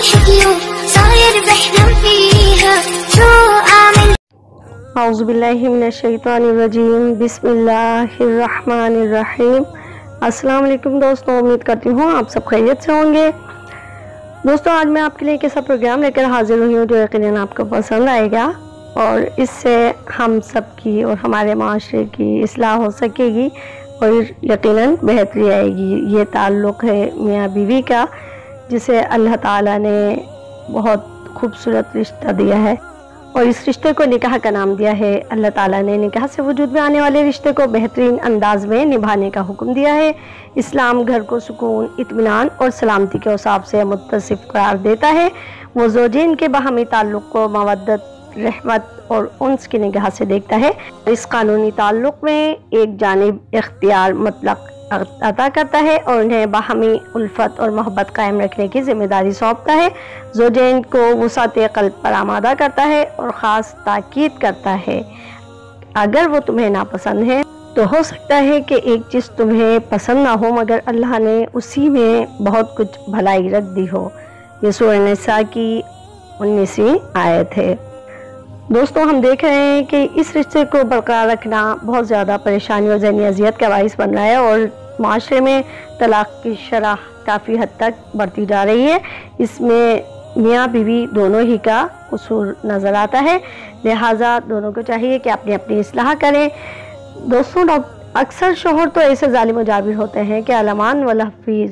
حكيوا صاير بحلم فيها شو أعمل. اعوذ باللہ من الشیطان الرجیم، بسم اللہ الرحمن الرحیم۔ السلام علیکم دوستوں، امید کرتی ہوں آپ سب خیریت سے ہوں گے۔ دوستوں، آج میں آپ کے لیے ایک ایسا پروگرام لے کر حاضر ہوئی ہوں جو یقیناً آپ کو پسند آئے گا اور اس سے ہم سب کی اور ہمارے معاشرے کی اصلاح ہو سکے گی اور یقیناً بہتری آئے گی۔ یہ تعلق ہے میاں بیوی کا، جسے اللہ تعالیٰ نے بہت خوبصورت رشتہ دیا ہے اور اس رشتے کو نکاح کا نام دیا ہے۔ اللہ تعالیٰ نے نکاح سے وجود میں آنے والے رشتے کو بہترین انداز میں نبھانے کا حکم دیا ہے۔ اسلام گھر کو سکون، اطمینان اور سلامتی کے اوصاف سے متصف قرار دیتا ہے۔ وہ زوجین کے باہمی تعلق کو مودت، رحمت اور انس کی نگاہ سے دیکھتا ہے۔ اس قانونی تعلق میں ایک جانب اختیار مطلق عطا کرتا ہے اور انہیں باہمی الفت اور محبت قائم رکھنے کی ذمہ داری سونپتا ہے۔ زوجین کو وسعت قلب پر آمادہ کرتا ہے اور خاص تاکید کرتا ہے اگر وہ تمہیں ناپسند ہے تو ہو سکتا ہے کہ ایک چیز تمہیں پسند نہ ہو مگر اللہ نے اسی میں بہت کچھ بھلائی رکھ دی ہو۔ یہ سورہ نساء کی 19ویں آیت ہے۔ دوستوں، ہم دیکھ رہے ہیں کہ اس رشتے کو برقرار رکھنا بہت زیادہ پریشانی اور ذہنی اذیت کا باعث بن رہا ہے اور معاشرے میں طلاق کی شرح کافی حد تک بڑھتی جا رہی ہے۔ اس میں میاں بیوی دونوں ہی کا قصور نظر آتا ہے، لہٰذا دونوں کو چاہیے کہ اپنی اپنی اصلاح کریں۔ دوستوں، اکثر شوہر تو ایسے ظالم و جابر ہوتے ہیں کہ الامان والحفیظ،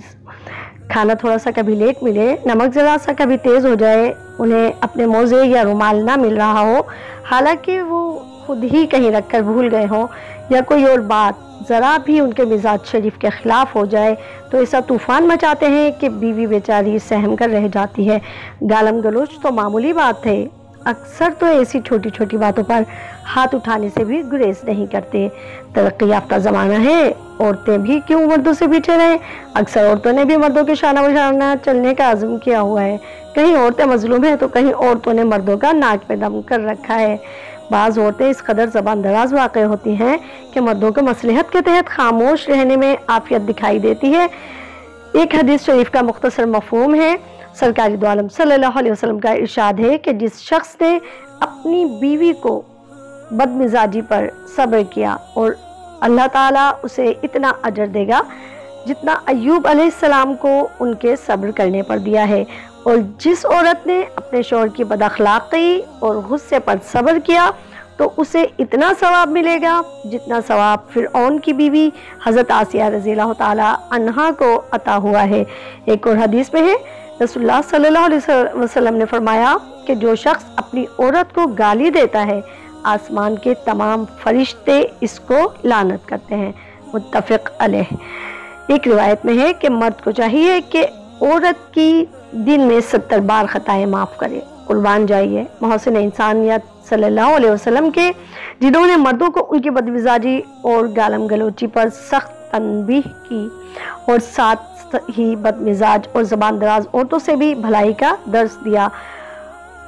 کھانا تھوڑا سا کبھی لیٹ ملے، نمک ذرا سا کبھی تیز ہو جائے، انہیں اپنے موزے یا رومال نہ مل رہا ہو، حالانکہ وہ خود ہی کہیں رکھ کر بھول گئے ہوں، یا کوئی اور بات ذرا بھی ان کے مزاج شریف کے خلاف ہو جائے تو ایسا طوفان مچاتے ہیں کہ بیوی بیچاری سہم کر رہ جاتی ہے۔ گالم گلوچ تو معمولی بات ہے، اکثر تو ایسی چھوٹی چھوٹی باتوں پر ہاتھ اٹھانے سے بھی گریز نہیں کرتے۔ ترقی یافتہ زمانہ ہے، عورتیں بھی کیوں مردوں سے پیچھے رہیں؟ اکثر عورتوں نے بھی مردوں کے شانہ بشانہ چلنے کا عزم کیا ہوا ہے۔ کہیں عورتیں مظلوم ہیں تو کہیں عورتوں نے مردوں کا ناک پہ دم کر رکھا ہے۔ بعض عورتیں اس قدر زبان دراز واقع ہوتی ہیں کہ مردوں کو مصلحت کے تحت خاموش رہنے میں عافیت دکھائی دیتی ہے۔ ایک حدیث شریف کا مختصر مفہوم ہے۔ سرکاری دو عالم صلی اللہ علیہ وسلم کا ارشاد ہے کہ جس شخص نے اپنی بیوی کو بد مزاجی پر صبر کیا اور اللہ تعالیٰ اسے اتنا اجر دے گا جتنا ایوب علیہ السلام کو ان کے صبر کرنے پر دیا ہے، اور جس عورت نے اپنے شوہر کی بد اخلاقی اور غصے پر صبر کیا تو اسے اتنا ثواب ملے گا جتنا ثواب فرعون کی بیوی حضرت آسیہ رضی اللہ تعالی عنہا کو عطا ہوا ہے۔ ایک اور حدیث میں ہے، رسول اللہ صلی اللہ علیہ وسلم نے فرمایا کہ جو شخص اپنی عورت کو گالی دیتا ہے آسمان کے تمام فرشتے اس کو لعنت کرتے ہیں، متفق علیہ۔ ایک روایت میں ہے کہ مرد کو چاہیے کہ عورت کی دن میں 70 بار خطائیں معاف کرے۔ قربان جائیے محسن انسانیت صلی اللہ علیہ وسلم کے، جنہوں نے مردوں کو ان کی بدمزاجی اور گالم گلوچی پر سخت تنبیہ کی اور ساتھ ہی بدمزاج اور زبان دراز عورتوں سے بھی بھلائی کا درس دیا،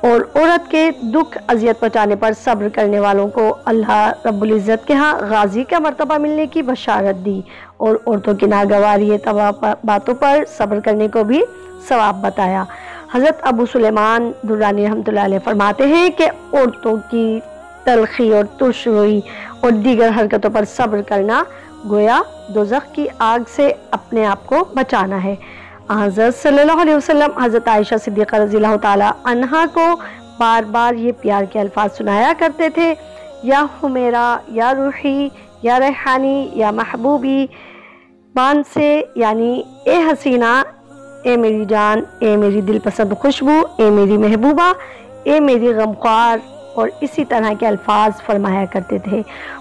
اور عورت کے دکھ اذیت پہنچانے پر صبر کرنے والوں کو اللہ رب العزت کے ہاں غازی کا مرتبہ ملنے کی بشارت دی، اور عورتوں کی ناگواری تباہ باتوں پر صبر کرنے کو بھی ثواب بتایا۔ حضرت ابو سلیمان درانی رحمۃ اللہ علیہ فرماتے ہیں کہ عورتوں کی تلخی اور ترش روئی اور دیگر حرکتوں پر صبر کرنا گویا دوزخ کی آگ سے اپنے آپ کو بچانا ہے۔ حضرت صلی اللہ علیہ وسلم حضرت عائشہ صدیقہ رضی اللہ تعالی عنہا کو بار بار یہ پیار کے الفاظ سنایا کرتے تھے، یا حمیرہ، یا روحی، یا ریحانی، یا محبوبی، بان سے یعنی اے حسینہ، اے میری جان، اے میری دل پسند خوشبو، اے میری محبوبہ، اے میری غمخوار، اور اسی طرح کے الفاظ فرمایا کرتے تھے۔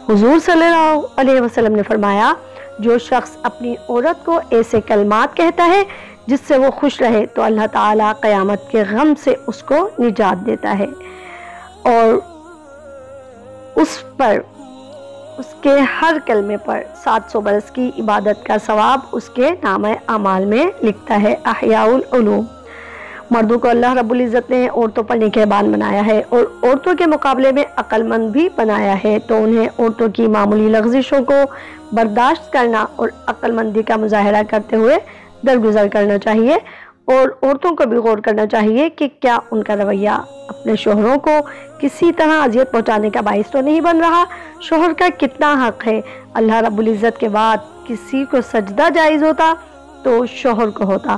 حضور صلی اللہ علیہ وسلم نے فرمایا، جو شخص اپنی عورت کو ایسے کلمات کہتا ہے جس سے وہ خوش رہے تو اللہ تعالیٰ قیامت کے غم سے اس کو نجات دیتا ہے اور اس پر اس کے ہر کلمے پر 700 برس کی عبادت کا ثواب اس کے نامہ اعمال میں لکھتا ہے۔ احیاء العلوم۔ مردوں کو اللہ رب العزت نے عورتوں پر نگہبان بنایا ہے اور عورتوں کے مقابلے میں عقل مند بھی بنایا ہے، تو انہیں عورتوں کی معمولی لغزشوں کو برداشت کرنا اور عقل مندی کا مظاہرہ کرتے ہوئے درگزر کرنا چاہیے۔ اور عورتوں کو بھی غور کرنا چاہیے کہ کیا ان کا رویہ اپنے شوہروں کو کسی طرح اذیت پہنچانے کا باعث تو نہیں بن رہا۔ شوہر کا کتنا حق ہے۔ اللہ رب العزت کے بعد کسی کو سجدہ جائز ہوتا تو شوہر کو ہوتا۔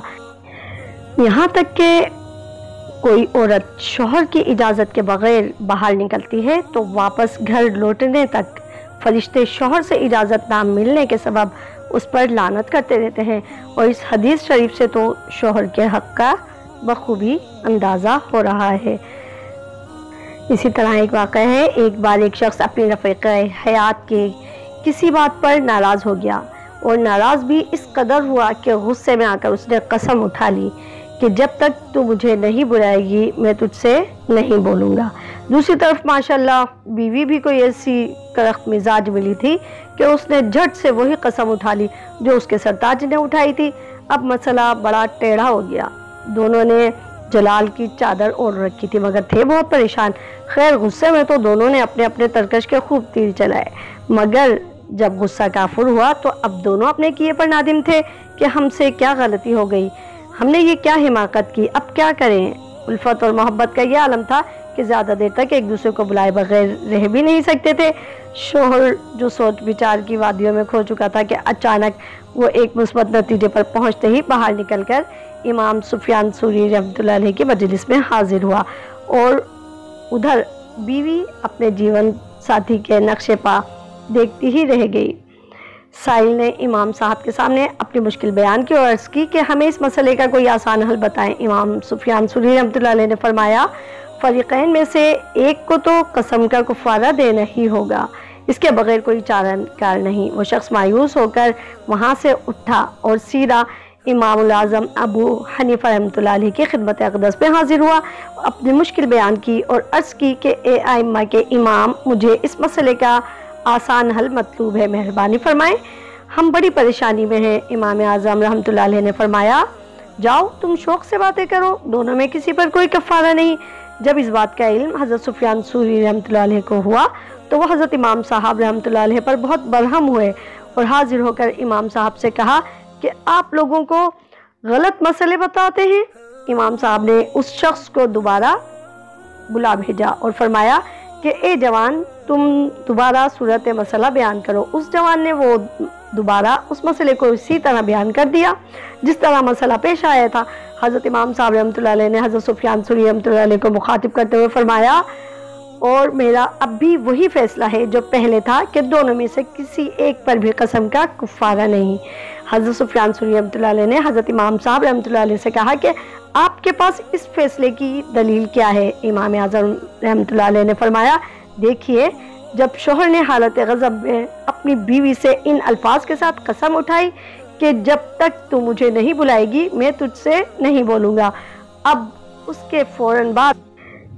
یہاں تک کہ کوئی عورت شوہر کی اجازت کے بغیر باہر نکلتی ہے تو واپس گھر لوٹنے تک فرشتے شوہر سے اجازت نہ ملنے کے سبب اس پر لعنت کرتے رہتے ہیں، اور اس حدیث شریف سے تو شوہر کے حق کا بخوبی اندازہ ہو رہا ہے۔ اسی طرح ایک واقعہ ہے، ایک بار ایک شخص اپنی رفیقہ حیات کے کسی بات پر ناراض ہو گیا، اور ناراض بھی اس قدر ہوا کہ غصے میں آ کر اس نے قسم اٹھا لی کہ جب تک تو مجھے نہیں بلائے گی میں تجھ سے نہیں بولوں گا۔ دوسری طرف ماشاءاللہ بیوی بھی کوئی ایسی کرخت مزاج ملی تھی کہ اس نے جھٹ سے وہی قسم اٹھا لی جو اس کے سرتاج نے اٹھائی تھی۔ اب مسئلہ بڑا ٹیڑھا ہو گیا، دونوں نے جلال کی چادر اوڑھ رکھی تھی مگر تھے بہت پریشان۔ خیر غصے میں تو دونوں نے اپنے اپنے ترکش کے خوب تیر چلائے، مگر جب غصہ کافر ہوا تو اب دونوں اپنے کیے پر نادم تھے کہ ہم سے کیا غلطی ہو گئی، ہم نے یہ کیا حماقت کی، اب کیا کریں۔ الفت اور محبت کا یہ عالم تھا کہ زیادہ دیر تک ایک دوسرے کو بلائے بغیر رہ بھی نہیں سکتے تھے۔ شوہر جو سوچ بچار کی وادیوں میں کھو چکا تھا کہ اچانک وہ ایک مثبت نتیجے پر پہنچتے ہی باہر نکل کر امام سفیان ثوری رحمۃ اللہ علیہ کی مجلس میں حاضر ہوا، اور ادھر بیوی اپنے جیون ساتھی کے نقش پا دیکھتی ہی رہ گئی۔ سائل نے امام صاحب کے سامنے اپنی مشکل بیان کی اور عرض کی کہ ہمیں اس مسئلے کا کوئی آسان حل بتائیں۔ امام سفیان ثوری رحمۃ اللہ علیہ نے فرمایا، فریقین میں سے ایک کو تو قسم کا کفارہ دینا ہی ہوگا، اس کے بغیر کوئی چارہ کار نہیں۔ وہ شخص مایوس ہو کر وہاں سے اٹھا اور سیدھا امام الاعظم ابو حنیفہ رحمۃ اللہ علیہ کی خدمت اقدس میں حاضر ہوا، اپنی مشکل بیان کی اور عرض کی کہ اے ائمہ کے امام، مجھے اس مسئلے کا آسان حل مطلوب ہے، مہربانی فرمائیں، ہم بڑی پریشانی میں ہیں۔ امام اعظم رحمۃ اللہ علیہ نے فرمایا، جاؤ تم شوق سے باتیں کرو، دونوں میں کسی پر کوئی کفارہ نہیں۔ جب اس بات کا علم حضرت سفیان ثوری رحمۃ اللہ علیہ کو ہوا تو وہ حضرت امام صاحب رحمۃ اللہ علیہ پر بہت برہم ہوئے اور حاضر ہو کر امام صاحب سے کہا کہ آپ لوگوں کو غلط مسئلے بتاتے ہیں۔ امام صاحب نے اس شخص کو دوبارہ بلا بھیجا اور فرمایا کہ اے جوان، تم دوبارہ صورت مسئلہ بیان کرو۔ اس جوان نے وہ دوبارہ اس مسئلے کو اسی طرح بیان کر دیا جس طرح مسئلہ پیش آیا تھا۔ حضرت امام صاحب رحمۃ اللہ علیہ نے حضرت سفیان ثوری رحمۃ اللہ علیہ کو مخاطب کرتے ہوئے فرمایا، اور میرا اب بھی وہی فیصلہ ہے جو پہلے تھا کہ دونوں میں سے کسی ایک پر بھی قسم کا کفارہ نہیں۔ حضرت سفیان ثوری رحمۃ اللہ علیہ نے حضرت امام صاحب رحمۃ اللہ علیہ سے کہا کہ آپ کے پاس اس فیصلے کی دلیل کیا ہے؟ امام اعظم رحمۃ اللہ علیہ نے فرمایا، دیکھیے، جب شوہر نے حالت غضب میں اپنی بیوی سے ان الفاظ کے ساتھ قسم اٹھائی کہ جب تک تو مجھے نہیں بلائے گی میں تجھ سے نہیں بولوں گا، اب اس کے فوراً بعد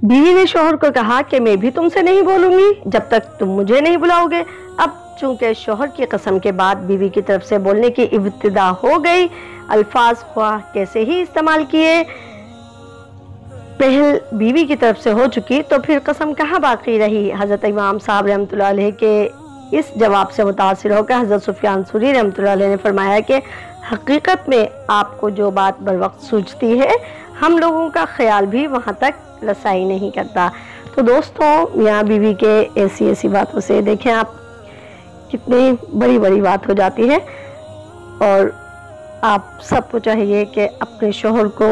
بیوی نے شوہر کو کہا کہ میں بھی تم سے نہیں بولوں گی جب تک تم مجھے نہیں بلاؤ گے۔ اب چونکہ شوہر کی قسم کے بعد بیوی کی طرف سے بولنے کی ابتدا ہو گئی، الفاظ خواہ کیسے ہی استعمال کیے، پہل بیوی کی طرف سے ہو چکی تو پھر قسم کہاں باقی رہی۔ حضرت امام صاحب رحمۃ اللہ علیہ کے اس جواب سے متاثر ہو کر حضرت سفیان ثوری رحمۃ اللہ علیہ نے فرمایا کہ حقیقت میں آپ کو جو بات بر وقت سوچتی ہے ہم لوگوں کا خیال بھی وہاں تک رسائی نہیں کرتا۔ تو دوستوں، میاں بیوی کے ایسی باتوں سے دیکھیں آپ کتنی بڑی بڑی بات ہو جاتی ہے، اور آپ سب کو چاہیے کہ اپنے شوہر کو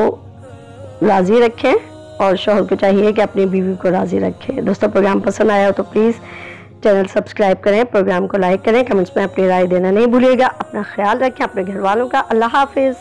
راضی رکھیں اور شوہر کو چاہیے کہ اپنی بیوی کو راضی رکھیں۔ دوستوں، پروگرام پسند آیا ہو تو پلیز چینل سبسکرائب کریں، پروگرام کو لائک کریں، کمنٹس میں اپنی رائے دینا نہیں بھولیے گا۔ اپنا خیال رکھیں، اپنے گھر والوں کا۔ اللہ حافظ۔